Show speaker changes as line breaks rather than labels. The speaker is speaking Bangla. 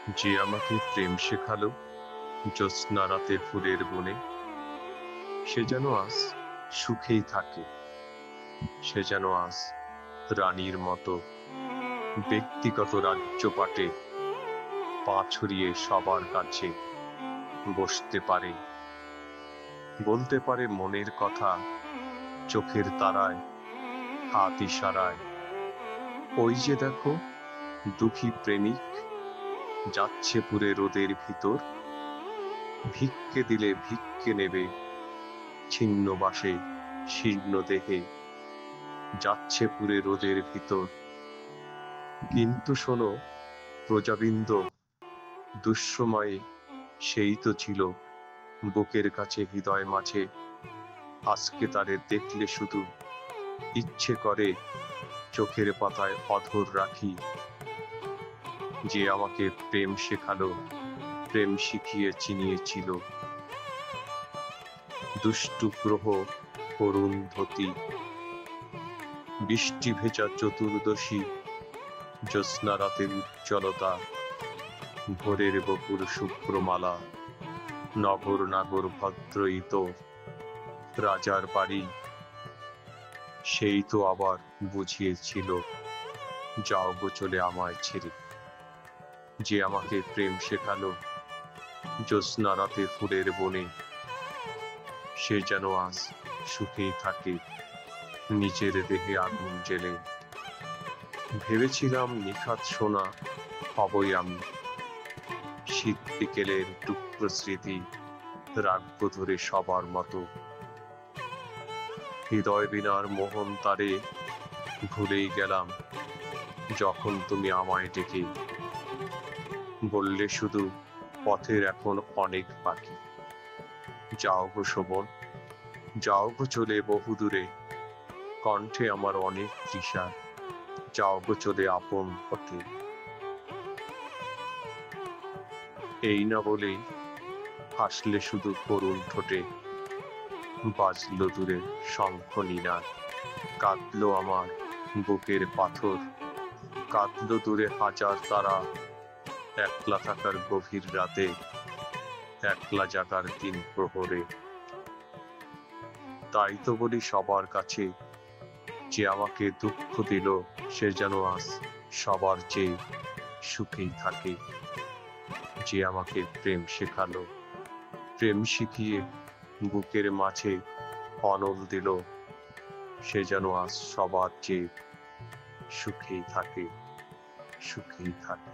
যে আমাকে প্রেম শেখালো জ্যোৎস্না রাতে ফুলের বনে, সে যেন আজ সুখেই থাকে। সে যেন আজ রানীর মতো ব্যক্তিগত রাজ্যপাটে পা ছড়িয়ে সবার কাছে বসতে পারে, বলতে পারে মনের কথা চোখের তারায়, হাত ইশারায়। ওই যে দেখো দুঃখী প্রেমিক যাচ্ছে পুরে রোদের ভিতর, ভিক্ষে দিলে ভিক্ষে নেবে, ছিন্ন বাসে শীর্ণ দেহে যাচ্ছে পুরে রোদের ভিতর। কিন্তু শোনো প্রজাবৃন্দ, দুঃসময়ে সেই তো ছিল বুকের কাছে হৃদয় মাঝে। আজকে তারে দেখলে শুধু ইচ্ছে করে চোখের পাতায় অধর রাখি। যে আমাকে প্রেম শেখালো, প্রেম শিখিয়ে চিনিয়েছিল, দুষ্টু গ্রহ অরুন্ধতী, বৃষ্টি ভেজা চতুর্দশী, জ্যোৎস্না রাতের উজ্জ্বলতা, ভোরের বকুল শুভ্রমালা, নগর নাগর ভদ্রইত, রাজার বাড়ি সেই তো আবার বুঝিয়েছিল, যাও গো চলে আমায় ছেড়ে। যে আমাকে প্রেম শেখালো জ্যোৎস্না রাতে ফুলের বনে, সে যেন আজ সুখেই থাকে নিজের দেহে আগুন জেলে। ভেবেছিলাম নিখাত সোনা হবই আমি, শীত বিকেলের টুকরো স্মৃতি রাখবো ধরে সবার মতো। হৃদয় বিনার মোহন তারে ভুলেই গেলাম যখন তুমি আমায় ডেকে বললে শুধু পথের এখন অনেক বাকি। যাও গো শোভন, যাও গো চলে বহুদূরে, কণ্ঠে আমার অনেক তৃষা, যাও গো চলে আপন পথে। এই না বলেই হাসলে শুধু করুণ ঠোঁটে, বাজলো দূরে শঙ্খ নিনাদ, কাঁদলো আমার বুকের পাথর, কাঁদলো দূরে হাজার তারা, একলা থাকার গভীর রাতে, একলা জাগার দিন প্রহরে। তাই তো বলি সবার কাছে, যে আমাকে দুঃখ দিল সে যেন আজ সবার চেয়ে সুখেই থাকে। যে আমাকে প্রেম শেখালো, প্রেম শিখিয়ে বুকের মাঝে অনল দিল, সে যেন আজ সবার চেয়ে সুখেই থাকে, সুখেই থাকে।